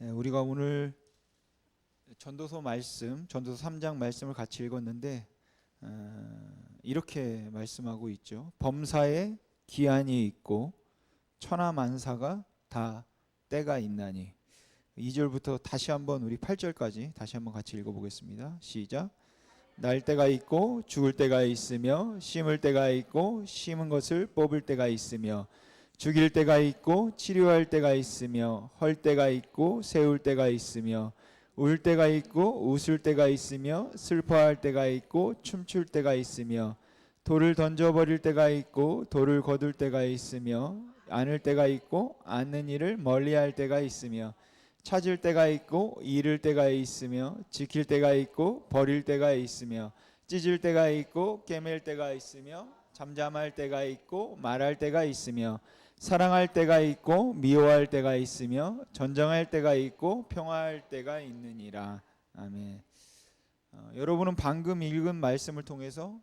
우리가 오늘 전도서 말씀, 전도서 3장 말씀을 같이 읽었는데 이렇게 말씀하고 있죠. 범사에 기한이 있고 천하만사가 다 때가 있나니. 2절부터 다시 한번 우리 8절까지 다시 한번 같이 읽어보겠습니다. 시작. 날 때가 있고 죽을 때가 있으며 심을 때가 있고 심은 것을 뽑을 때가 있으며 죽일 때가 있고 치료할 때가 있으며 헐 때가 있고 세울 때가 있으며 울 때가 있고 웃을 때가 있으며 슬퍼할 때가 있고 춤출 때가 있으며 돌을 던져버릴 때가 있고 돌을 거둘 때가 있으며 안을 때가 있고 않는 일을 멀리할 때가 있으며 찾을 때가 있고 잃을 때가 있으며 지킬 때가 있고 버릴 때가 있으며 찢을 때가 있고 깨맬 때가 있으며 잠잠할 때가 있고 말할 때가 있으며 사랑할 때가 있고 미워할 때가 있으며 전쟁할 때가 있고 평화할 때가 있느니라. 아멘. 여러분은 방금 읽은 말씀을 통해서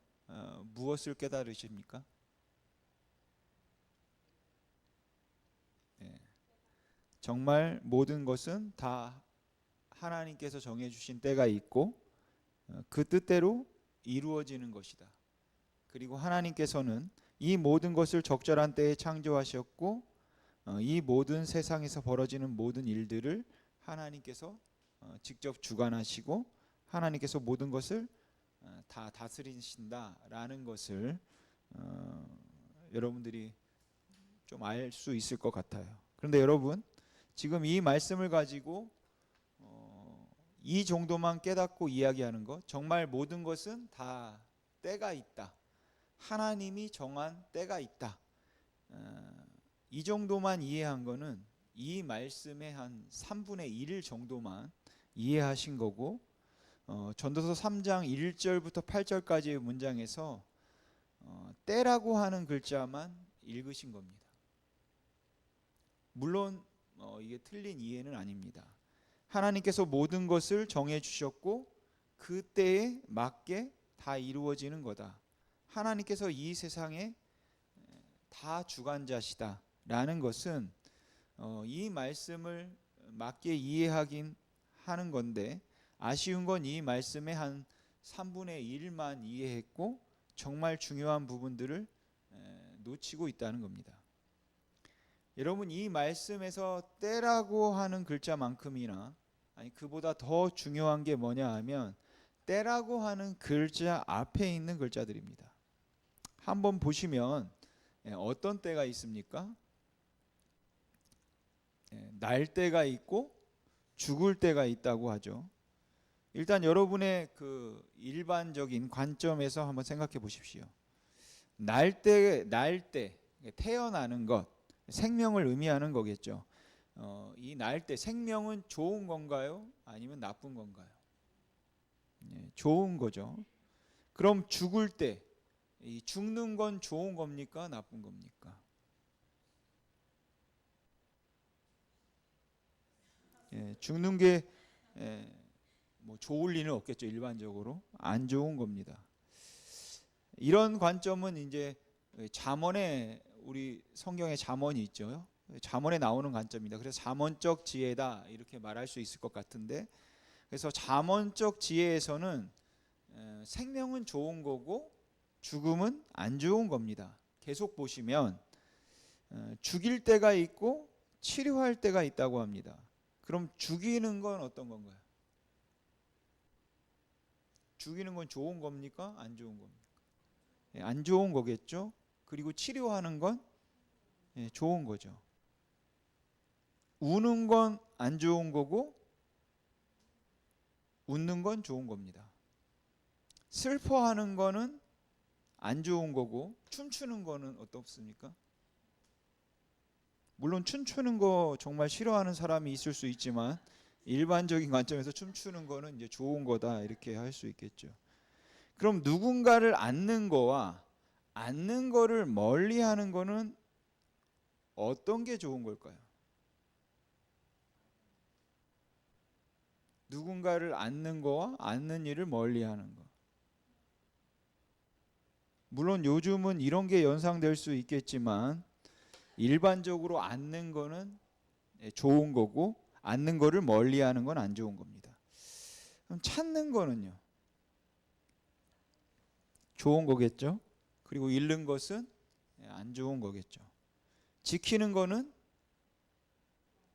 무엇을 깨달으십니까? 정말 모든 것은 다 하나님께서 정해주신 때가 있고 그 뜻대로 이루어지는 것이다. 그리고 하나님께서는 이 모든 것을 적절한 때에 창조하셨고 이 모든 세상에서 벌어지는 모든 일들을 하나님께서 직접 주관하시고 하나님께서 모든 것을 다 다스리신다라는 것을 여러분들이 좀 알 수 있을 것 같아요. 그런데 여러분, 지금 이 말씀을 가지고 이 정도만 깨닫고 이야기하는 것, 정말 모든 것은 다 때가 있다. 하나님이 정한 때가 있다. 이 정도만 이해한 거는 이 말씀의 한 3분의 1 정도만 이해하신 거고 전도서 3장 1절부터 8절까지의 문장에서 때라고 하는 글자만 읽으신 겁니다. 물론 이게 틀린 이해는 아닙니다. 하나님께서 모든 것을 정해 주셨고 그 때에 맞게 다 이루어지는 거다. 하나님께서 이 세상에 다 주관자시다라는 것은 이 말씀을 맞게 이해하긴 하는 건데 아쉬운 건 이 말씀의 한 3분의 1만 이해했고 정말 중요한 부분들을 놓치고 있다는 겁니다. 여러분, 이 말씀에서 때라고 하는 글자만큼이나 아니 그보다 더 중요한 게 뭐냐 하면 때라고 하는 글자 앞에 있는 글자들입니다. 한번 보시면 어떤 때가 있습니까? 날 때가 있고 죽을 때가 있다고 하죠. 일단 여러분의 그 일반적인 관점에서 한번 생각해 보십시오. 날 때, 태어나는 것, 생명을 의미하는 거겠죠. 이 날 때 생명은 좋은 건가요? 아니면 나쁜 건가요? 좋은 거죠. 그럼 죽을 때, 이 죽는 건 좋은 겁니까? 나쁜 겁니까? 죽는 게 뭐 좋을 리는 없겠죠. 일반적으로 안 좋은 겁니다. 이런 관점은 이제 잠언에 우리 성경에 잠언이 있죠. 잠언에 나오는 관점입니다. 그래서 잠언적 지혜다 이렇게 말할 수 있을 것 같은데, 그래서 잠언적 지혜에서는 생명은 좋은 거고 죽음은 안 좋은 겁니다. 계속 보시면 죽일 때가 있고 치료할 때가 있다고 합니다. 그럼 죽이는 건 어떤 건가요? 죽이는 건 좋은 겁니까? 안 좋은 겁니까? 안 좋은 거겠죠. 그리고 치료하는 건 좋은 거죠. 우는 건 안 좋은 거고 웃는 건 좋은 겁니다. 슬퍼하는 거는 안 좋은 거고 춤추는 거는 어떻습니까? 물론 춤추는 거 정말 싫어하는 사람이 있을 수 있지만 일반적인 관점에서 춤추는 거는 이제 좋은 거다 이렇게 할 수 있겠죠. 그럼 누군가를 안는 거와 안는 거를 멀리 하는 거는 어떤 게 좋은 걸까요? 누군가를 안는 거와 안는 일을 멀리 하는 거. 물론 요즘은 이런 게 연상될 수 있겠지만 일반적으로 안는 거는 좋은 거고 않는 거를 멀리하는 건 안 좋은 겁니다. 그럼 찾는 거는요? 좋은 거겠죠? 그리고 잃는 것은 안 좋은 거겠죠. 지키는 거는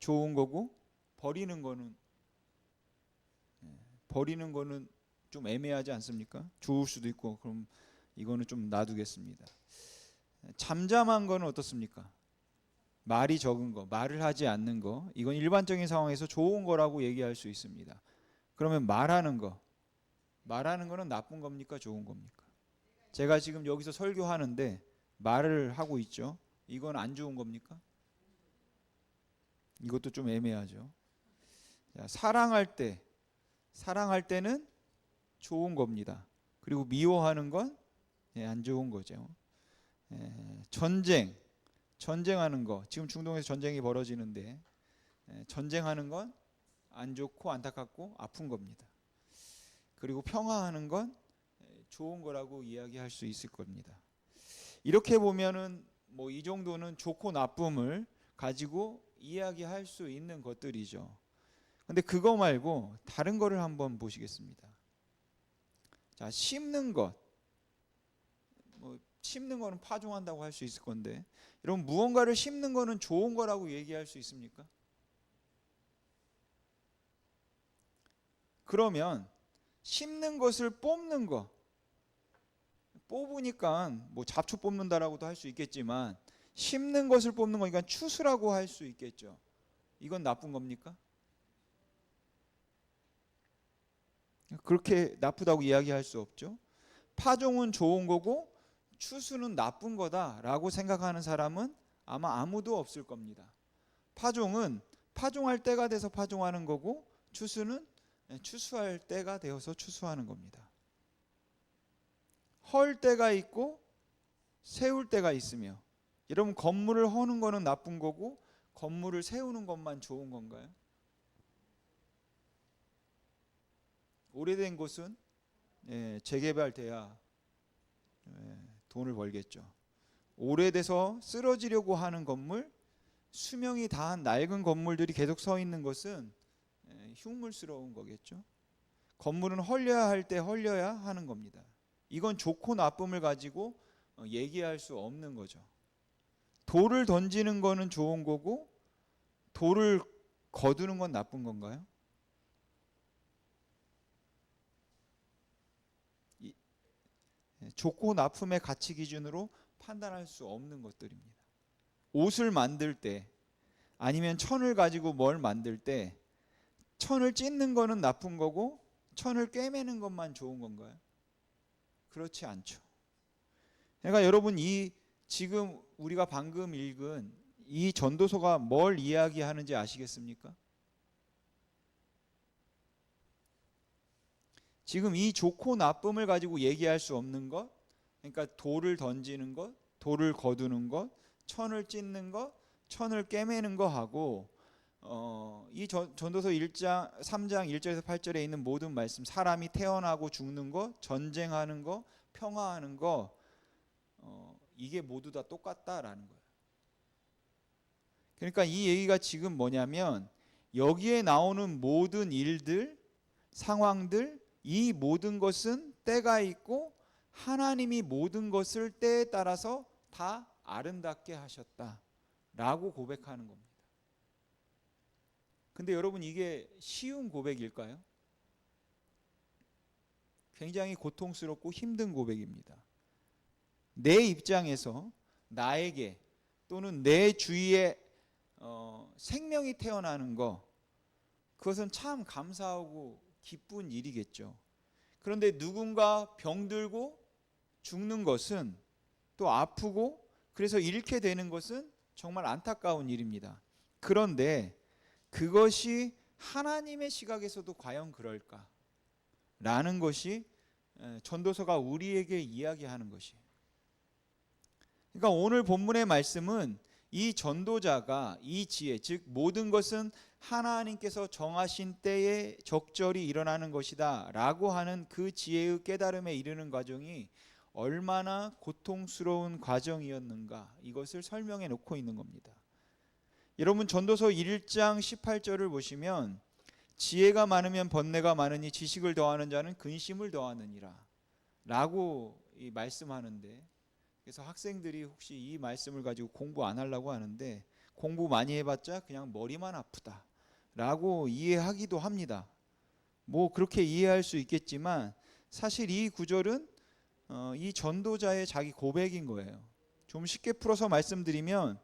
좋은 거고 버리는 거는 좀 애매하지 않습니까? 좋을 수도 있고. 그럼 이거는 좀 놔두겠습니다. 잠잠한 거는 어떻습니까? 말이 적은 거, 말을 하지 않는 거, 이건 일반적인 상황에서 좋은 거라고 얘기할 수 있습니다. 그러면 말하는 거는 나쁜 겁니까? 좋은 겁니까? 제가 지금 여기서 설교하는데 말을 하고 있죠. 이건 안 좋은 겁니까? 이것도 좀 애매하죠. 자, 사랑할 때는 좋은 겁니다. 그리고 미워하는 건 안 좋은 거죠. 전쟁하는 거, 지금 중동에서 전쟁이 벌어지는데 전쟁하는 건 안 좋고 안타깝고 아픈 겁니다. 그리고 평화하는 건 좋은 거라고 이야기할 수 있을 겁니다. 이렇게 보면은 뭐 이 정도는 좋고 나쁨을 가지고 이야기할 수 있는 것들이죠. 근데 그거 말고 다른 거를 한번 보시겠습니다. 자, 심는 것. 뭐 심는 거는 파종한다고 할 수 있을 건데, 여러분 무언가를 심는 거는 좋은 거라고 얘기할 수 있습니까? 그러면 심는 것을 뽑는 거, 뽑으니까 뭐 잡초 뽑는다라고도 할 수 있겠지만 심는 것을 뽑는 거니까 추수라고 할 수 있겠죠. 이건 나쁜 겁니까? 그렇게 나쁘다고 이야기할 수 없죠. 파종은 좋은 거고 추수는 나쁜 거다라고 생각하는 사람은 아마 아무도 없을 겁니다. 파종은 파종할 때가 돼서 파종하는 거고 추수는 추수할 때가 되어서 추수하는 겁니다. 헐 때가 있고 세울 때가 있으며, 여러분 건물을 허는 거는 나쁜 거고 건물을 세우는 것만 좋은 건가요? 오래된 곳은 재개발돼야 돈을 벌겠죠. 오래돼서 쓰러지려고 하는 건물, 수명이 다한 낡은 건물들이 계속 서 있는 것은 흉물스러운 거겠죠. 건물은 헐려야 할 때 헐려야 하는 겁니다. 이건 좋고 나쁨을 가지고 얘기할 수 없는 거죠. 돌을 던지는 거는 좋은 거고 돌을 거두는 건 나쁜 건가요? 좋고 나쁨의 가치 기준으로 판단할 수 없는 것들입니다. 옷을 만들 때 아니면 천을 가지고 뭘 만들 때 천을 찢는 거는 나쁜 거고 천을 꿰매는 것만 좋은 건가요? 그렇지 않죠. 그러니까 여러분 이 지금 우리가 방금 읽은 이 전도서가 뭘 이야기하는지 아시겠습니까? 지금 이 좋고 나쁨을 가지고 얘기할 수 없는 것, 그러니까 돌을 던지는 것, 돌을 거두는 것, 천을 찢는 것, 천을 꿰매는 것하고 이 전도서 1장 3장 1절에서 8절에 있는 모든 말씀, 사람이 태어나고 죽는 것, 전쟁하는 것, 평화하는 것, 이게 모두 다 똑같다라는 거예요. 그러니까 이 얘기가 지금 뭐냐면 여기에 나오는 모든 일들, 상황들, 이 모든 것은 때가 있고 하나님이 모든 것을 때에 따라서 다 아름답게 하셨다라고 고백하는 겁니다. 근데 여러분 이게 쉬운 고백일까요? 굉장히 고통스럽고 힘든 고백입니다. 내 입장에서 나에게 또는 내 주위에 생명이 태어나는 거, 그것은 참 감사하고 기쁜 일이겠죠. 그런데 누군가 병들고 죽는 것은, 또 아프고 그래서 잃게 되는 것은 정말 안타까운 일입니다. 그런데 그것이 하나님의 시각에서도 과연 그럴까? 라는 것이 전도서가 우리에게 이야기하는 것이에요. 그러니까 오늘 본문의 말씀은 이 전도자가 이 지혜, 즉 모든 것은 하나님께서 정하신 때에 적절히 일어나는 것이다 라고 하는 그 지혜의 깨달음에 이르는 과정이 얼마나 고통스러운 과정이었는가, 이것을 설명해 놓고 있는 겁니다. 여러분 전도서 1장 18절을 보시면 지혜가 많으면 번뇌가 많으니 지식을 더하는 자는 근심을 더하느니라 라고 말씀하는데, 그래서 학생들이 혹시 이 말씀을 가지고 공부 안 하려고 하는데 공부 많이 해봤자 그냥 머리만 아프다 라고 이해하기도 합니다. 뭐 그렇게 이해할 수 있겠지만 사실 이 구절은 이 전도자의 자기 고백인 거예요. 좀 쉽게 풀어서 말씀드리면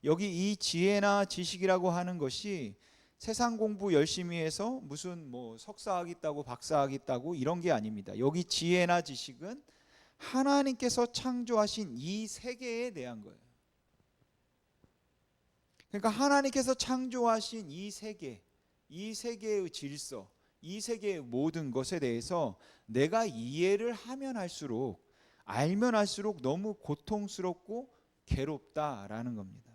여기 이 지혜나 지식이라고 하는 것이 세상 공부 열심히 해서 무슨 뭐 석사하겠다고 박사하겠다고 이런 게 아닙니다. 여기 지혜나 지식은 하나님께서 창조하신 이 세계에 대한 거예요. 그러니까 하나님께서 창조하신 이 세계, 이 세계의 질서, 이 세계의 모든 것에 대해서 내가 이해를 하면 할수록, 알면 할수록 너무 고통스럽고 괴롭다라는 겁니다.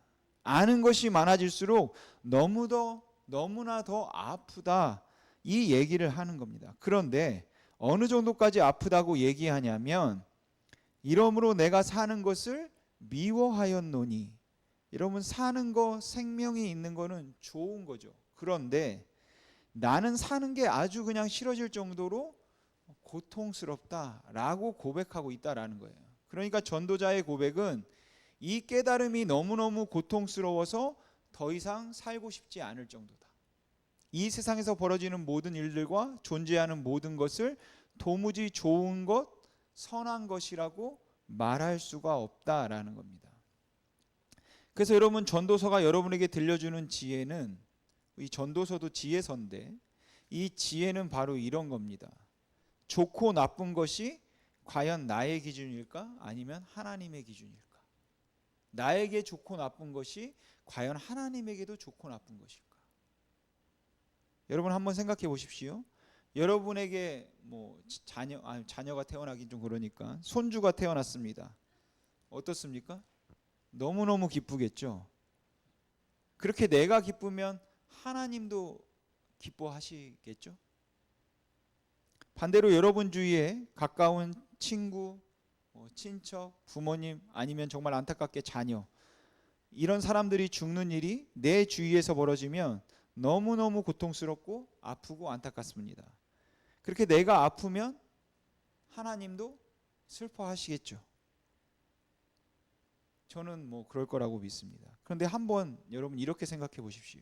아는 것이 많아질수록 너무나 더 아프다, 이 얘기를 하는 겁니다. 그런데 어느 정도까지 아프다고 얘기하냐면, 이러므로 내가 사는 것을 미워하였노니, 여러분 사는 거, 생명이 있는 거는 좋은 거죠. 그런데 나는 사는 게 아주 그냥 싫어질 정도로 고통스럽다라고 고백하고 있다라는 거예요. 그러니까 전도자의 고백은 이 깨달음이 너무너무 고통스러워서 더 이상 살고 싶지 않을 정도다. 이 세상에서 벌어지는 모든 일들과 존재하는 모든 것을 도무지 좋은 것, 선한 것이라고 말할 수가 없다라는 겁니다. 그래서 여러분 전도서가 여러분에게 들려주는 지혜는, 이 전도서도 지혜서인데 이 지혜는 바로 이런 겁니다. 좋고 나쁜 것이 과연 나의 기준일까? 아니면 하나님의 기준일까? 나에게 좋고 나쁜 것이 과연 하나님에게도 좋고 나쁜 것일까? 여러분 한번 생각해 보십시오. 여러분에게 뭐 자녀가 태어나긴 좀 그러니까 손주가 태어났습니다. 어떻습니까? 너무너무 기쁘겠죠. 그렇게 내가 기쁘면 하나님도 기뻐하시겠죠. 반대로 여러분 주위에 가까운 친구, 친척, 부모님, 아니면 정말 안타깝게 자녀, 이런 사람들이 죽는 일이 내 주위에서 벌어지면 너무너무 고통스럽고 아프고 안타깝습니다. 그렇게 내가 아프면 하나님도 슬퍼하시겠죠. 저는 뭐 그럴 거라고 믿습니다. 그런데 한번 여러분 이렇게 생각해 보십시오.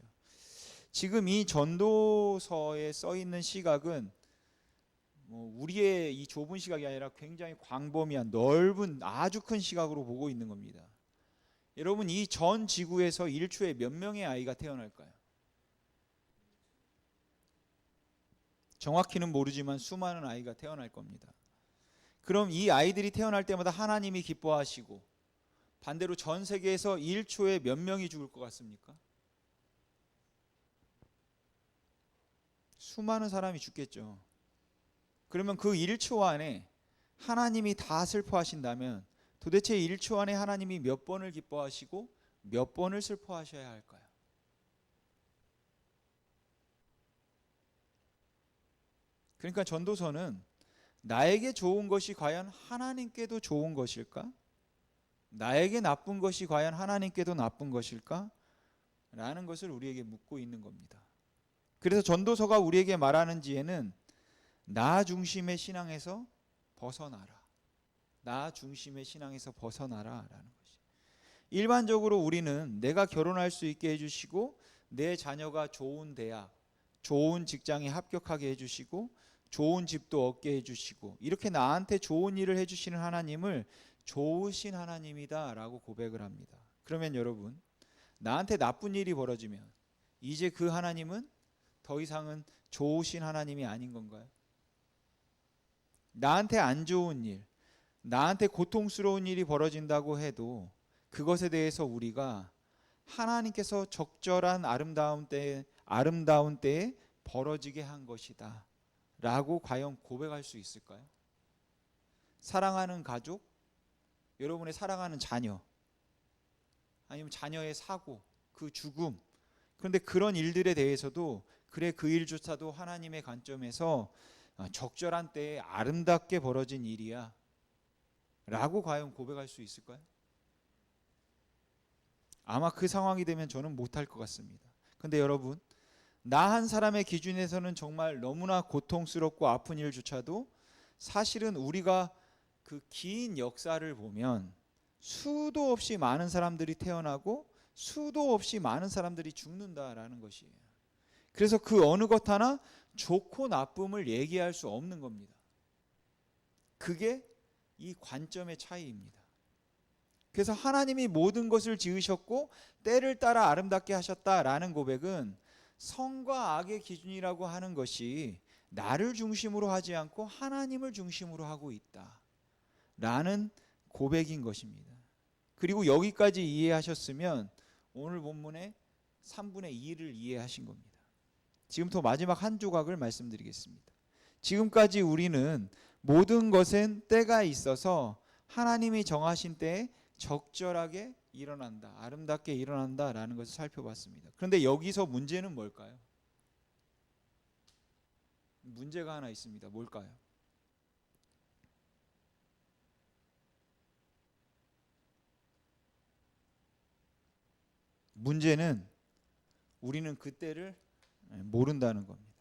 지금 이 전도서에 써 있는 시각은 뭐 우리의 이 좁은 시각이 아니라 굉장히 광범위한 넓은 아주 큰 시각으로 보고 있는 겁니다. 여러분 이 전 지구에서 일초에 몇 명의 아이가 태어날까요? 정확히는 모르지만 수많은 아이가 태어날 겁니다. 그럼 이 아이들이 태어날 때마다 하나님이 기뻐하시고, 반대로 전 세계에서 1초에 몇 명이 죽을 것 같습니까? 수많은 사람이 죽겠죠. 그러면 그 1초 안에 하나님이 다 슬퍼하신다면 도대체 1초 안에 하나님이 몇 번을 기뻐하시고 몇 번을 슬퍼하셔야 할까요? 그러니까 전도서는 나에게 좋은 것이 과연 하나님께도 좋은 것일까? 나에게 나쁜 것이 과연 하나님께도 나쁜 것일까? 라는 것을 우리에게 묻고 있는 겁니다. 그래서 전도서가 우리에게 말하는 지혜는 나 중심의 신앙에서 벗어나라. 나 중심의 신앙에서 벗어나라 라는 것이. 일반적으로 우리는 내가 결혼할 수 있게 해주시고, 내 자녀가 좋은 대학, 좋은 직장에 합격하게 해주시고, 좋은 집도 얻게 해주시고, 이렇게 나한테 좋은 일을 해주시는 하나님을 좋으신 하나님이다 라고 고백을 합니다. 그러면 여러분, 나한테 나쁜 일이 벌어지면 이제 그 하나님은 더 이상은 좋으신 하나님이 아닌 건가요? 나한테 안 좋은 일, 나한테 고통스러운 일이 벌어진다고 해도 그것에 대해서 우리가 하나님께서 적절한 아름다운 때에 벌어지게 한 것이다 라고 과연 고백할 수 있을까요? 사랑하는 가족, 여러분의 사랑하는 자녀, 아니면 자녀의 사고, 그 죽음, 그런데 그런 일들에 대해서도 그래 그 일조차도 하나님의 관점에서 적절한 때에 아름답게 벌어진 일이야 라고 과연 고백할 수 있을까요? 아마 그 상황이 되면 저는 못할 것 같습니다. 근데 여러분, 나 한 사람의 기준에서는 정말 너무나 고통스럽고 아픈 일조차도 사실은 우리가 그 긴 역사를 보면 수도 없이 많은 사람들이 태어나고 수도 없이 많은 사람들이 죽는다라는 것이에요. 그래서 그 어느 것 하나 좋고 나쁨을 얘기할 수 없는 겁니다. 그게 이 관점의 차이입니다. 그래서 하나님이 모든 것을 지으셨고 때를 따라 아름답게 하셨다라는 고백은 선과 악의 기준이라고 하는 것이 나를 중심으로 하지 않고 하나님을 중심으로 하고 있다라는 고백인 것입니다. 그리고 여기까지 이해하셨으면 오늘 본문의 3분의 2를 이해하신 겁니다. 지금부터 마지막 한 조각을 말씀드리겠습니다. 지금까지 우리는 모든 것엔 때가 있어서 하나님이 정하신 때에 적절하게 일어난다, 아름답게 일어난다라는 것을 살펴봤습니다. 그런데 여기서 문제는 뭘까요? 문제가 하나 있습니다. 뭘까요? 문제는 우리는 그 때를 모른다는 겁니다.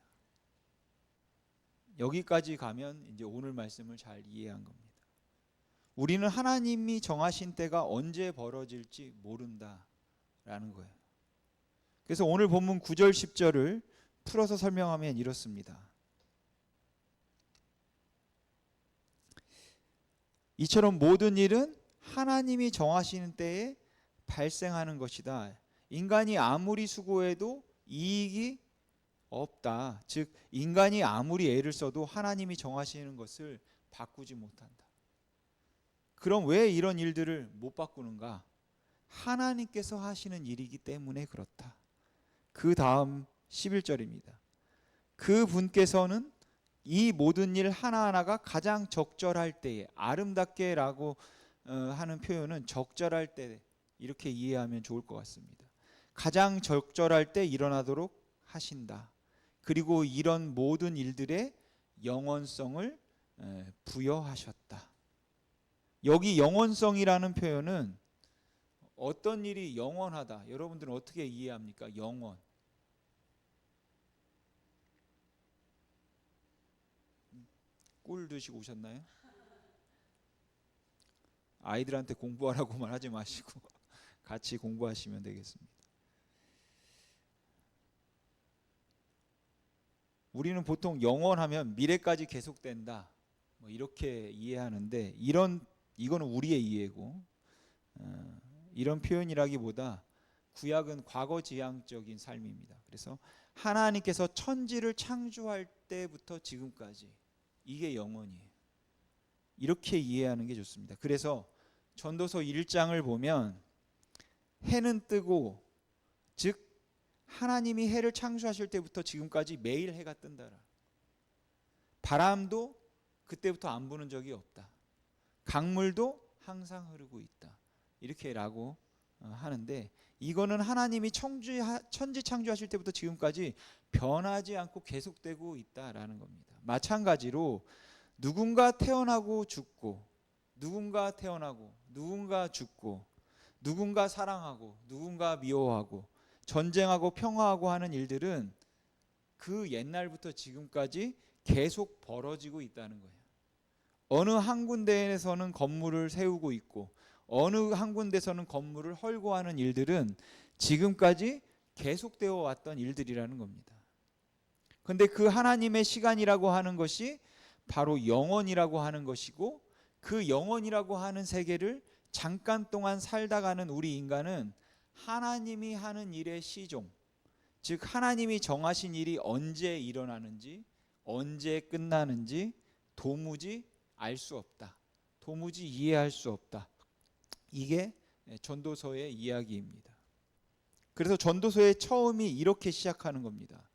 여기까지 가면 이제 오늘 말씀을 잘 이해한 겁니다. 우리는 하나님이 정하신 때가 언제 벌어질지 모른다라는 거예요. 그래서 오늘 본문 9절 10절을 풀어서 설명하면 이렇습니다. 이처럼 모든 일은 하나님이 정하시는 때에 발생하는 것이다. 인간이 아무리 수고해도 이익이 없다. 즉 인간이 아무리 애를 써도 하나님이 정하시는 것을 바꾸지 못한다. 그럼 왜 이런 일들을 못 바꾸는가? 하나님께서 하시는 일이기 때문에 그렇다. 그 다음 11절입니다. 그 분께서는 이 모든 일 하나하나가 가장 적절할 때에, 아름답게라고 하는 표현은 적절할 때 이렇게 이해하면 좋을 것 같습니다. 가장 적절할 때 일어나도록 하신다. 그리고 이런 모든 일들의 영원성을 부여하셨다. 여기 영원성이라는 표현은 어떤 일이 영원하다. 여러분들은 어떻게 이해합니까? 영원. 꿀 드시고 오셨나요? 아이들한테 공부하라고만 하지 마시고 같이 공부하시면 되겠습니다. 우리는 보통 영원하면 미래까지 계속된다, 뭐 이렇게 이해하는데 이거는 우리의 이해고, 이런 표현이라기보다 구약은 과거지향적인 삶입니다. 그래서 하나님께서 천지를 창조할 때부터 지금까지 이게 영원이에요. 이렇게 이해하는 게 좋습니다. 그래서 전도서 1장을 보면 해는 뜨고, 즉 하나님이 해를 창조하실 때부터 지금까지 매일 해가 뜬다라. 바람도 그때부터 안 부는 적이 없다. 강물도 항상 흐르고 있다. 이렇게라고 하는데, 이거는 하나님이 천지 창조하실 때부터 지금까지 변하지 않고 계속되고 있다라는 겁니다. 마찬가지로 누군가 태어나고 죽고, 누군가 태어나고, 누군가 죽고, 누군가 사랑하고, 누군가 미워하고, 전쟁하고 평화하고 하는 일들은 그 옛날부터 지금까지 계속 벌어지고 있다는 거예요. 어느 한 군데에서는 건물을 세우고 있고 어느 한 군데서는 건물을 헐고 하는 일들은 지금까지 계속되어 왔던 일들이라는 겁니다. 그런데 그 하나님의 시간이라고 하는 것이 바로 영원이라고 하는 것이고, 그 영원이라고 하는 세계를 잠깐 동안 살다 가는 우리 인간은 하나님이 하는 일의 시종, 즉 하나님이 정하신 일이 언제 일어나는지 언제 끝나는지 도무지 알 수 없다. 도무지 이해할 수 없다. 이게 전도서의 이야기입니다. 그래서 전도서의 처음이 이렇게 시작하는 겁니다.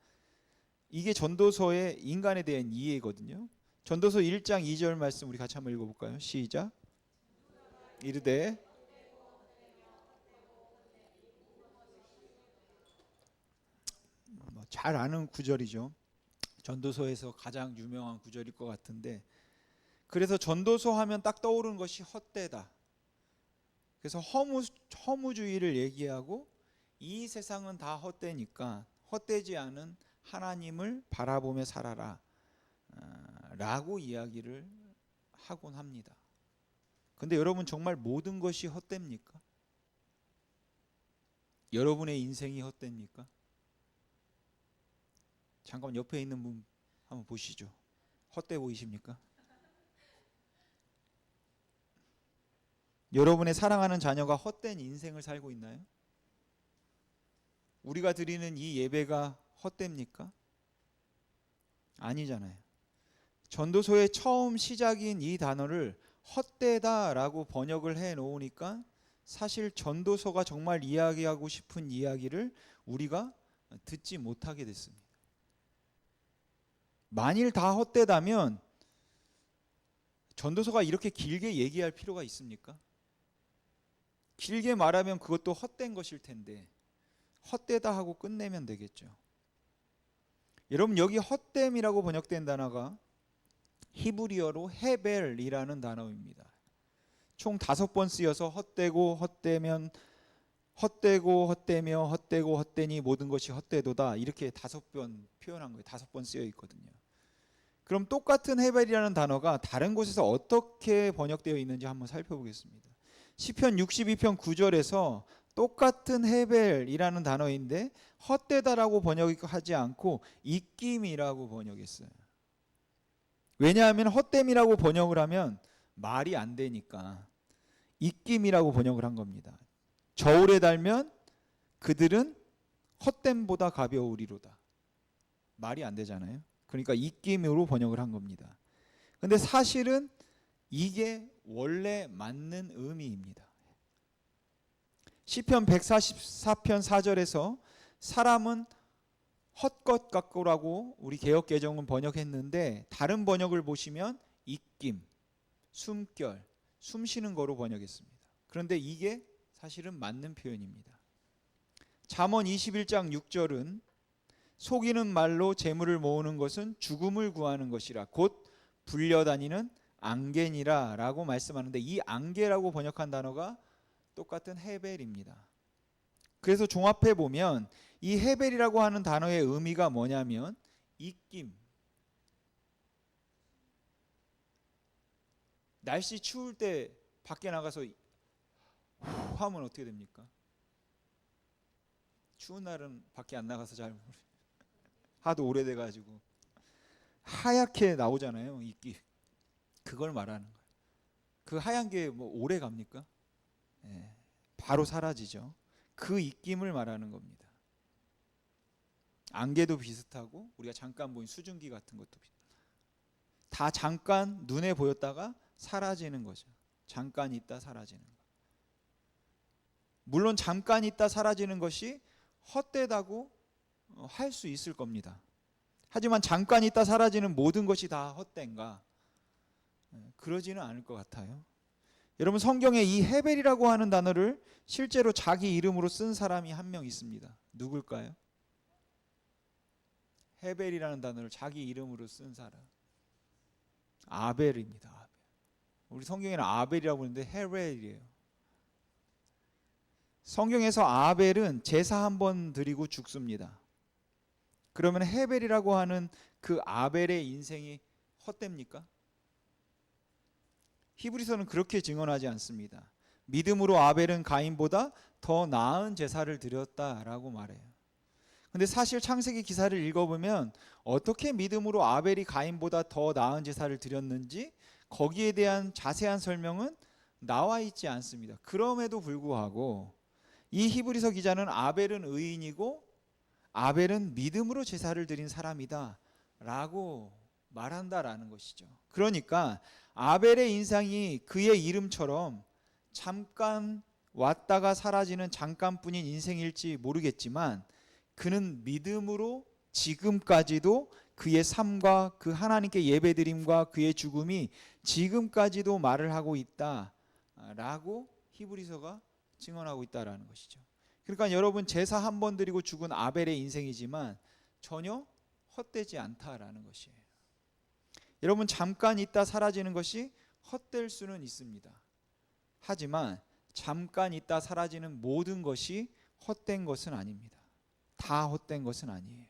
이게 전도서의 인간에 대한 이해거든요. 전도서 1장 2절 말씀 우리 같이 한번 읽어볼까요? 시작. 이르되, 잘 아는 구절이죠. 전도서에서 가장 유명한 구절일 것 같은데, 그래서 전도서 하면 딱 떠오르는 것이 헛되다, 그래서 허무주의를 얘기하고 이 세상은 다 헛되니까 헛되지 않은 하나님을 바라보며 살아라 라고 이야기를 하곤 합니다. 근데 여러분, 정말 모든 것이 헛됩니까? 여러분의 인생이 헛됩니까? 잠깐 옆에 있는 분 한번 보시죠. 헛돼 보이십니까? 여러분의 사랑하는 자녀가 헛된 인생을 살고 있나요? 우리가 드리는 이 예배가 헛됩니까? 아니잖아요. 전도서의 처음 시작인 이 단어를 헛되다라고 번역을 해 놓으니까 사실 전도서가 정말 이야기하고 싶은 이야기를 우리가 듣지 못하게 됐습니다. 만일 다 헛되다면 전도서가 이렇게 길게 얘기할 필요가 있습니까? 길게 말하면 그것도 헛된 것일 텐데 헛되다 하고 끝내면 되겠죠. 여러분, 여기 헛됨이라고 번역된 단어가 히브리어로 헤벨이라는 단어입니다. 총 5번 쓰여서 헛되고 헛되면 헛되고 헛되며 헛되고 헛되니 모든 것이 헛되도다, 이렇게 5번 표현한 거예요. 5번 쓰여 있거든요. 그럼 똑같은 헤벨이라는 단어가 다른 곳에서 어떻게 번역되어 있는지 한번 살펴보겠습니다. 시편 62편 9절에서 똑같은 헤벨이라는 단어인데 헛되다라고 번역하지 않고 입김이라고 번역했어요. 왜냐하면 헛됨이라고 번역을 하면 말이 안 되니까 입김이라고 번역을 한 겁니다. 저울에 달면 그들은 헛됨보다 가벼우리로다. 말이 안 되잖아요. 그러니까 입김으로 번역을 한 겁니다. 근데 사실은 이게 원래 맞는 의미입니다. 시편 144편 4절에서 사람은 헛것 같고라고 우리 개역개정은 번역했는데 다른 번역을 보시면 입김, 숨결, 숨쉬는 거로 번역했습니다. 그런데 이게 사실은 맞는 표현입니다. 잠언 21장 6절은 속이는 말로 재물을 모으는 것은 죽음을 구하는 것이라 곧 불려다니는 앙개니라 라고 말씀하는데, 이 앙개라고 번역한 단어가 똑같은 헤벨입니다. 그래서 종합해 보면 이 헤벨이라고 하는 단어의 의미가 뭐냐면 입김. 날씨 추울 때 밖에 나가서 후 하면 어떻게 됩니까? 추운 날은 밖에 안 나가서 잘 모르겠어요. 하도 오래돼 가지고 하얗게 나오잖아요, 입김. 그걸 말하는 거예요. 그 하얀 게 뭐 오래 갑니까? 예, 바로 사라지죠. 그 입김을 말하는 겁니다. 안개도 비슷하고 우리가 잠깐 보인 수증기 같은 것도 다 잠깐 눈에 보였다가 사라지는 거죠. 잠깐 있다 사라지는 거. 물론 잠깐 있다 사라지는 것이 헛되다고 할 수 있을 겁니다. 하지만 잠깐 있다 사라지는 모든 것이 다 헛된가? 그러지는 않을 것 같아요. 여러분, 성경에 이 헤벨이라고 하는 단어를 실제로 자기 이름으로 쓴 사람이 한 명 있습니다. 누굴까요? 헤벨이라는 단어를 자기 이름으로 쓴 사람, 아벨입니다. 아벨. 우리 성경에는 아벨이라고 하는데 헤벨이에요. 성경에서 아벨은 제사 한 번 드리고 죽습니다. 그러면 헤벨이라고 하는 그 아벨의 인생이 헛됩니까? 히브리서는 그렇게 증언하지 않습니다. 믿음으로 아벨은 가인보다 더 나은 제사를 드렸다라고 말해요. 근데 사실 창세기 기사를 읽어보면 어떻게 믿음으로 아벨이 가인보다 더 나은 제사를 드렸는지 거기에 대한 자세한 설명은 나와 있지 않습니다. 그럼에도 불구하고 이 히브리서 기자는 아벨은 의인이고 아벨은 믿음으로 제사를 드린 사람이다 라고 말한다라는 것이죠. 그러니까 아벨의 인상이 그의 이름처럼 잠깐 왔다가 사라지는 잠깐뿐인 인생일지 모르겠지만 그는 믿음으로 지금까지도 그의 삶과 그 하나님께 예배드림과 그의 죽음이 지금까지도 말을 하고 있다라고 히브리서가 증언하고 있다라는 것이죠. 그러니까 여러분, 제사 한 번 드리고 죽은 아벨의 인생이지만 전혀 헛되지 않다라는 것이에요. 여러분, 잠깐 있다 사라지는 것이 헛될 수는 있습니다. 하지만 잠깐 있다 사라지는 모든 것이 헛된 것은 아닙니다. 다 헛된 것은 아니에요.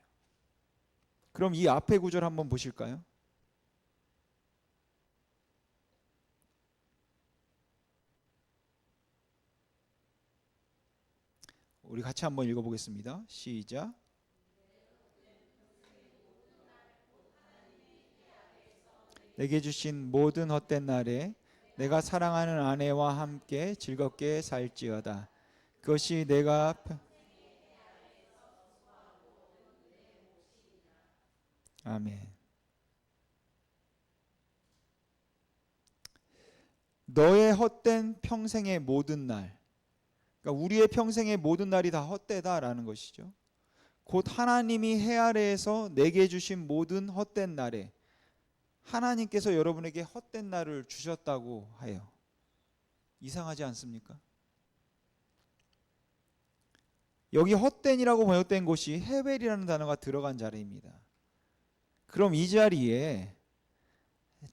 그럼 이 앞에 구절 한번 보실까요? 우리 같이 한번 읽어보겠습니다. 시작. 내게 주신 모든 헛된 날에 내가 사랑하는 아내와 함께 즐겁게 살지어다. 그것이 내가 아멘. 너의 헛된 평생의 모든 날, 그러니까 우리의 평생의 모든 날이 다 헛되다라는 것이죠. 곧 하나님이 해 아래에서 내게 주신 모든 헛된 날에 하나님께서 여러분에게 헛된 날을 주셨다고 해요. 이상하지 않습니까? 여기 헛된이라고 번역된 곳이 헤벨이라는 단어가 들어간 자리입니다. 그럼 이 자리에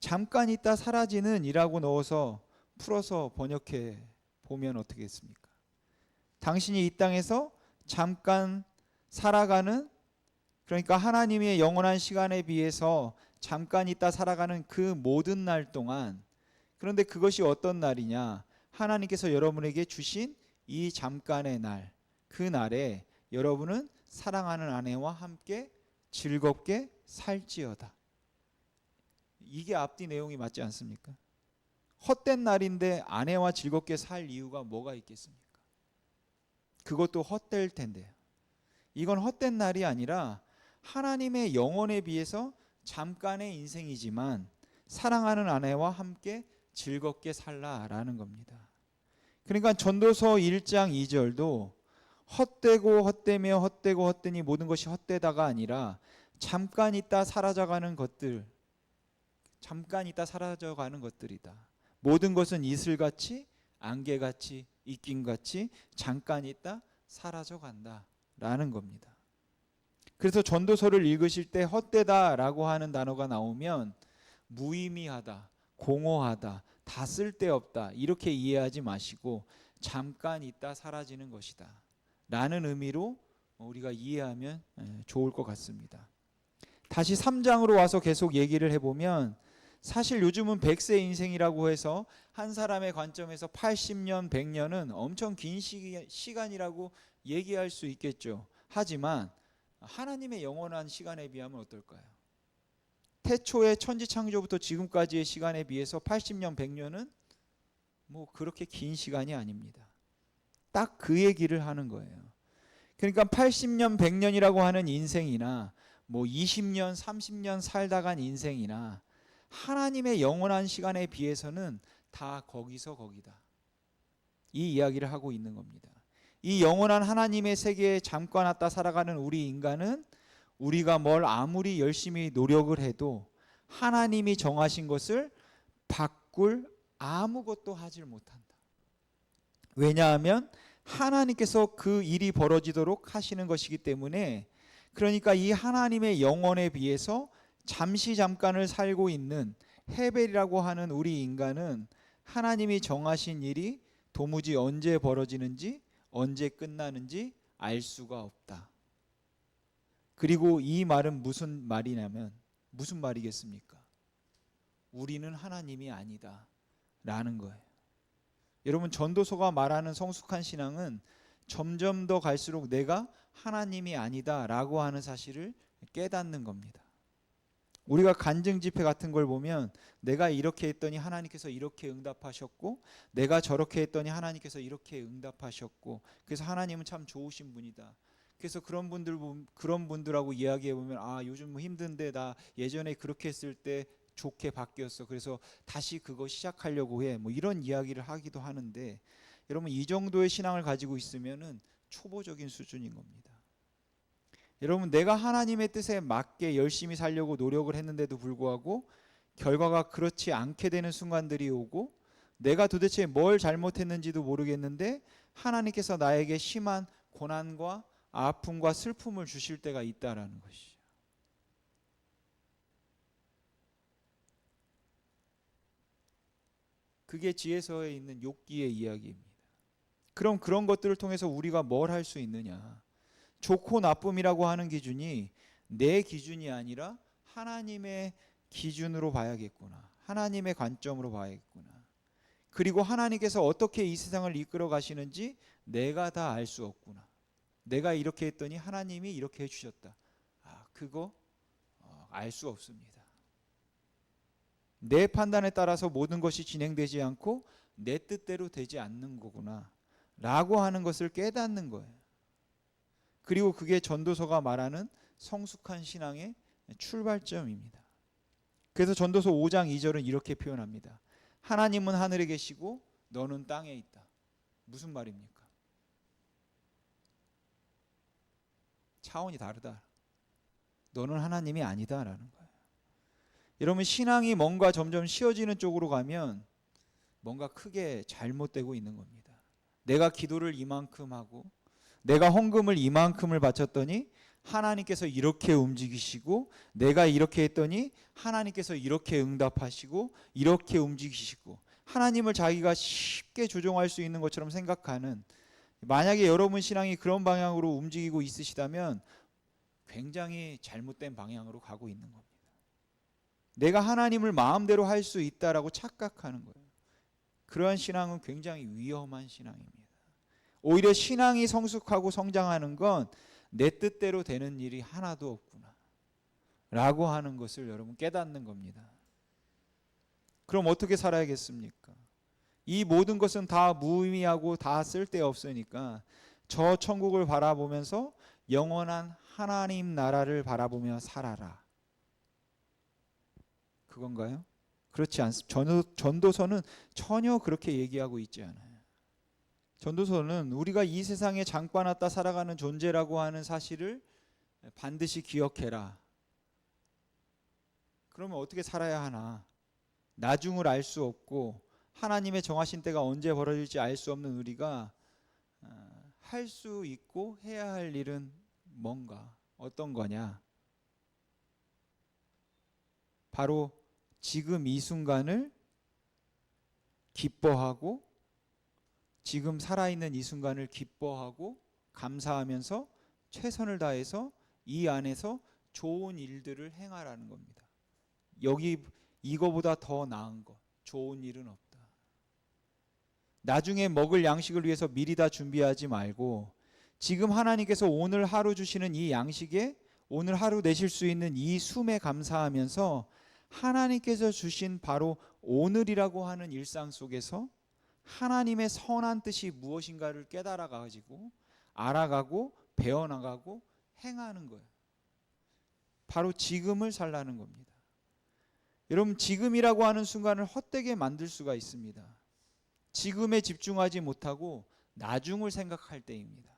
잠깐 있다 사라지는 이라고 넣어서 풀어서 번역해 보면 어떻겠습니까? 당신이 이 땅에서 잠깐 살아가는, 그러니까 하나님의 영원한 시간에 비해서 잠깐 있다 살아가는 그 모든 날 동안, 그런데 그것이 어떤 날이냐? 하나님께서 여러분에게 주신 이 잠깐의 날, 그 날에 여러분은 사랑하는 아내와 함께 즐겁게 살지어다. 이게 앞뒤 내용이 맞지 않습니까? 헛된 날인데 아내와 즐겁게 살 이유가 뭐가 있겠습니까? 그것도 헛될 텐데요. 이건 헛된 날이 아니라 하나님의 영혼에 비해서 잠깐의 인생이지만 사랑하는 아내와 함께 즐겁게 살라라는 겁니다. 그러니까 전도서 1장 2절도 헛되고 헛되며 헛되고 헛되니 모든 것이 헛되다가 아니라 잠깐 있다 사라져가는 것들, 잠깐 있다 사라져가는 것들이다. 모든 것은 이슬같이 안개같이 입김같이 잠깐 있다 사라져간다 라는 겁니다. 그래서 전도서를 읽으실 때 헛되다라고 하는 단어가 나오면 무의미하다, 공허하다, 다 쓸데없다 이렇게 이해하지 마시고 잠깐 있다 사라지는 것이다 라는 의미로 우리가 이해하면 좋을 것 같습니다. 다시 3장으로 와서 계속 얘기를 해보면, 사실 요즘은 100세 인생이라고 해서 한 사람의 관점에서 80년, 100년은 엄청 긴 시간이라고 얘기할 수 있겠죠. 하지만 하나님의 영원한 시간에 비하면 어떨까요? 태초의 천지창조부터 지금까지의 시간에 비해서 80년, 100년은 뭐 그렇게 긴 시간이 아닙니다. 딱 그 얘기를 하는 거예요. 그러니까 80년, 100년이라고 하는 인생이나 뭐 20년, 30년 살다 간 인생이나 하나님의 영원한 시간에 비해서는 다 거기서 거기다. 이 이야기를 하고 있는 겁니다. 이 영원한 하나님의 세계에 잠깐 왔다 살아가는 우리 인간은 우리가 뭘 아무리 열심히 노력을 해도 하나님이 정하신 것을 바꿀 아무것도 하질 못한다. 왜냐하면 하나님께서 그 일이 벌어지도록 하시는 것이기 때문에, 그러니까 이 하나님의 영원에 비해서 잠시 잠깐을 살고 있는 헤벨이라고 하는 우리 인간은 하나님이 정하신 일이 도무지 언제 벌어지는지 언제 끝나는지 알 수가 없다. 그리고 이 말은 무슨 말이냐면, 무슨 말이겠습니까? 우리는 하나님이 아니다 라는 거예요. 여러분, 전도서가 말하는 성숙한 신앙은 점점 더 갈수록 내가 하나님이 아니다 라고 하는 사실을 깨닫는 겁니다. 우리가 간증 집회 같은 걸 보면 내가 이렇게 했더니 하나님께서 이렇게 응답하셨고, 내가 저렇게 했더니 하나님께서 이렇게 응답하셨고, 그래서 하나님은 참 좋으신 분이다. 그래서 그런 분들하고 이야기해 보면, 아, 요즘 뭐 힘든데 나 예전에 그렇게 했을 때 좋게 바뀌었어. 그래서 다시 그거 시작하려고 해. 뭐 이런 이야기를 하기도 하는데, 여러분, 이 정도의 신앙을 가지고 있으면은 초보적인 수준인 겁니다. 여러분, 내가 하나님의 뜻에 맞게 열심히 살려고 노력을 했는데도 불구하고 결과가 그렇지 않게 되는 순간들이 오고, 내가 도대체 뭘 잘못했는지도 모르겠는데 하나님께서 나에게 심한 고난과 아픔과 슬픔을 주실 때가 있다라는 것이죠. 그게 지혜서에 있는 욥기의 이야기입니다. 그럼 그런 것들을 통해서 우리가 뭘 할 수 있느냐? 좋고 나쁨이라고 하는 기준이 내 기준이 아니라 하나님의 기준으로 봐야겠구나. 하나님의 관점으로 봐야겠구나. 그리고 하나님께서 어떻게 이 세상을 이끌어 가시는지 내가 다 알 수 없구나. 내가 이렇게 했더니 하나님이 이렇게 해주셨다. 그거 알 수 없습니다. 내 판단에 따라서 모든 것이 진행되지 않고 내 뜻대로 되지 않는 거구나 라고 하는 것을 깨닫는 거예요. 그리고 그게 전도서가 말하는 성숙한 신앙의 출발점입니다. 그래서 전도서 5장 2절은 이렇게 표현합니다. 하나님은 하늘에 계시고 너는 땅에 있다. 무슨 말입니까? 차원이 다르다. 너는 하나님이 아니다라는 거예요. 여러분, 신앙이 뭔가 점점 쉬워지는 쪽으로 가면 뭔가 크게 잘못되고 있는 겁니다. 내가 기도를 이만큼 하고 내가 헌금을 이만큼을 바쳤더니 하나님께서 이렇게 움직이시고 내가 이렇게 했더니 하나님께서 이렇게 응답하시고 이렇게 움직이시고 하나님을 자기가 쉽게 조종할 수 있는 것처럼 생각하는, 만약에 여러분 신앙이 그런 방향으로 움직이고 있으시다면 굉장히 잘못된 방향으로 가고 있는 겁니다. 내가 하나님을 마음대로 할 수 있다라고 착각하는 거예요. 그러한 신앙은 굉장히 위험한 신앙입니다. 오히려 신앙이 성숙하고 성장하는 건 내 뜻대로 되는 일이 하나도 없구나 라고 하는 것을 여러분 깨닫는 겁니다. 그럼 어떻게 살아야겠습니까? 이 모든 것은 다 무의미하고 다 쓸데없으니까 저 천국을 바라보면서 영원한 하나님 나라를 바라보며 살아라. 그건가요? 그렇지 않습니다. 전도서는 전혀 그렇게 얘기하고 있지 않아요. 전도서는 우리가 이 세상에 잠깐 왔다 살아가는 존재라고 하는 사실을 반드시 기억해라. 그러면 어떻게 살아야 하나? 나중을 알 수 없고 하나님의 정하신 때가 언제 벌어질지 알 수 없는 우리가 할 수 있고 해야 할 일은 뭔가, 어떤 거냐? 바로 지금 이 순간을 기뻐하고 지금 살아있는 이 순간을 기뻐하고 감사하면서 최선을 다해서 이 안에서 좋은 일들을 행하라는 겁니다. 여기 이거보다 더 나은 것, 좋은 일은 없다. 나중에 먹을 양식을 위해서 미리 다 준비하지 말고 지금 하나님께서 오늘 하루 주시는 이 양식에 오늘 하루 내실 수 있는 이 숨에 감사하면서 하나님께서 주신 바로 오늘이라고 하는 일상 속에서 하나님의 선한 뜻이 무엇인가를 깨달아 가지고 알아가고 배워나가고 행하는 거예요. 바로 지금을 살라는 겁니다. 여러분, 지금이라고 하는 순간을 헛되게 만들 수가 있습니다. 지금에 집중하지 못하고 나중을 생각할 때입니다.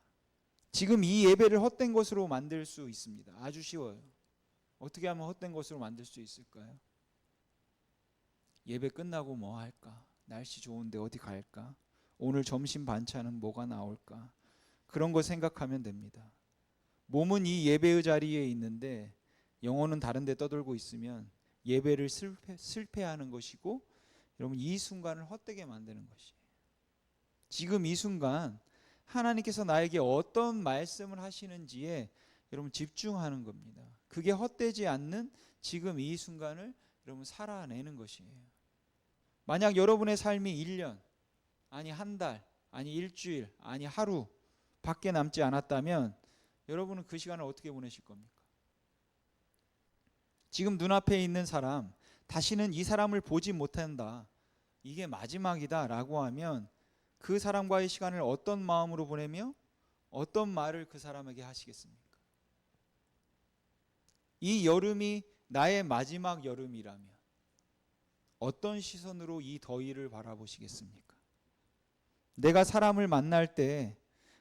지금 이 예배를 헛된 것으로 만들 수 있습니다. 아주 쉬워요. 어떻게 하면 헛된 것으로 만들 수 있을까요? 예배 끝나고 뭐 할까? 날씨 좋은데 어디 갈까? 오늘 점심 반찬은 뭐가 나올까? 그런 거 생각하면 됩니다. 몸은 이 예배의 자리에 있는데 영혼은 다른 데 떠돌고 있으면 예배를 실패하는 것이고, 여러분, 이 순간을 헛되게 만드는 것이에요. 지금 이 순간 하나님께서 나에게 어떤 말씀을 하시는지에 여러분 집중하는 겁니다. 그게 헛되지 않는 지금 이 순간을 여러분 살아내는 것이에요. 만약 여러분의 삶이 1년, 아니 한 달, 아니 일주일, 아니 하루 밖에 남지 않았다면 여러분은 그 시간을 어떻게 보내실 겁니까? 지금 눈앞에 있는 사람, 다시는 이 사람을 보지 못한다, 이게 마지막이다 라고 하면 그 사람과의 시간을 어떤 마음으로 보내며 어떤 말을 그 사람에게 하시겠습니까? 이 여름이 나의 마지막 여름이라면 어떤 시선으로 이 더위를 바라보시겠습니까? 내가 사람을 만날 때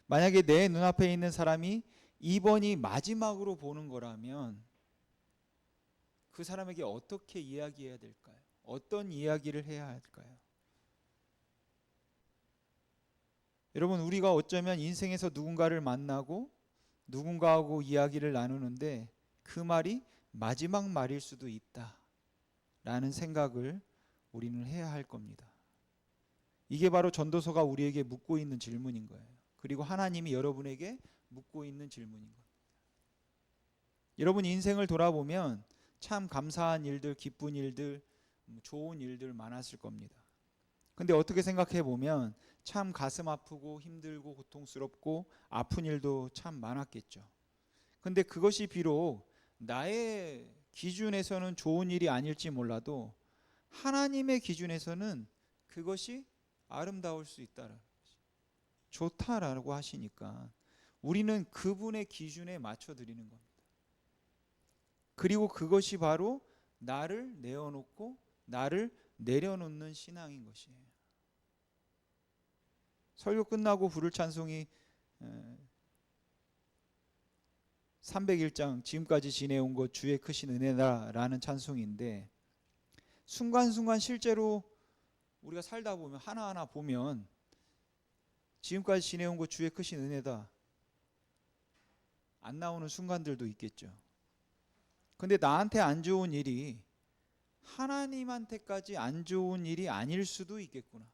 만약에 내 눈앞에 있는 사람이 이번이 마지막으로 보는 거라면 그 사람에게 어떻게 이야기해야 될까요? 어떤 이야기를 해야 할까요? 여러분, 우리가 어쩌면 인생에서 누군가를 만나고 누군가하고 이야기를 나누는데 그 말이 마지막 말일 수도 있다 라는 생각을 우리는 해야 할 겁니다. 이게 바로 전도서가 우리에게 묻고 있는 질문인 거예요. 그리고 하나님이 여러분에게 묻고 있는 질문인 거예요. 여러분 인생을 돌아보면 참 감사한 일들, 기쁜 일들, 좋은 일들 많았을 겁니다. 근데 어떻게 생각해 보면 참 가슴 아프고 힘들고 고통스럽고 아픈 일도 참 많았겠죠. 근데 그것이 비록 나의 기준에서는 좋은 일이 아닐지 몰라도 하나님의 기준에서는 그것이 아름다울 수 있다라는 거죠. 좋다라고 하시니까 우리는 그분의 기준에 맞춰 드리는 겁니다. 그리고 그것이 바로 나를 내어놓고 나를 내려놓는 신앙인 것이에요. 설교 끝나고 부를 찬송이 301장 지금까지 지내온 것 주의 크신 은혜다라는 찬송인데, 순간순간 실제로 우리가 살다 보면 하나하나 보면 지금까지 지내온 것 주의 크신 은혜다 안 나오는 순간들도 있겠죠. 근데 나한테 안 좋은 일이 하나님한테까지 안 좋은 일이 아닐 수도 있겠구나.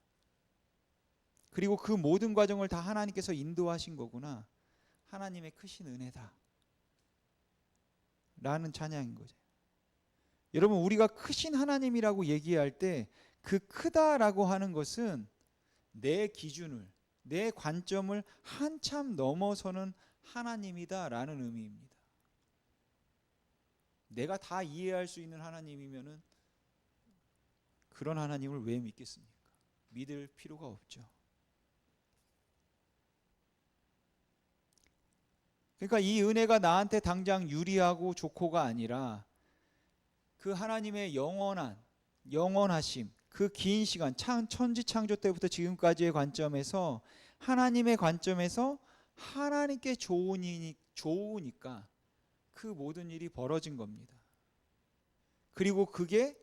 그리고 그 모든 과정을 다 하나님께서 인도하신 거구나. 하나님의 크신 은혜다 라는 찬양인 거죠. 여러분, 우리가 크신 하나님이라고 얘기할 때 그 크다라고 하는 것은 내 기준을, 내 관점을 한참 넘어서는 하나님이다라는 의미입니다. 내가 다 이해할 수 있는 하나님이면은 그런 하나님을 왜 믿겠습니까? 믿을 필요가 없죠. 그러니까 이 은혜가 나한테 당장 유리하고 좋고가 아니라 그 하나님의 영원하심, 그 긴 시간, 천지창조 때부터 지금까지의 관점에서, 하나님의 관점에서 하나님께 좋으니까 그 모든 일이 벌어진 겁니다. 그리고 그게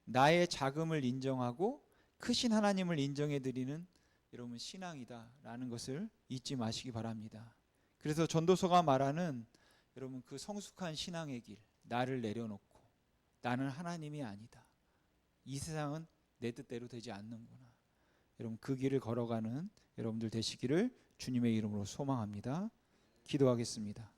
나의 자금을 인정하고 크신 하나님을 인정해 드리는 여러분 신앙이다라는 것을 잊지 마시기 바랍니다. 그래서 전도서가 말하는 여러분 그 성숙한 신앙의 길, 나를 내려놓고 나는 하나님이 아니다, 이 세상은 내 뜻대로 되지 않는구나, 여러분 그 길을 걸어가는 여러분들 되시기를 주님의 이름으로 소망합니다. 기도하겠습니다.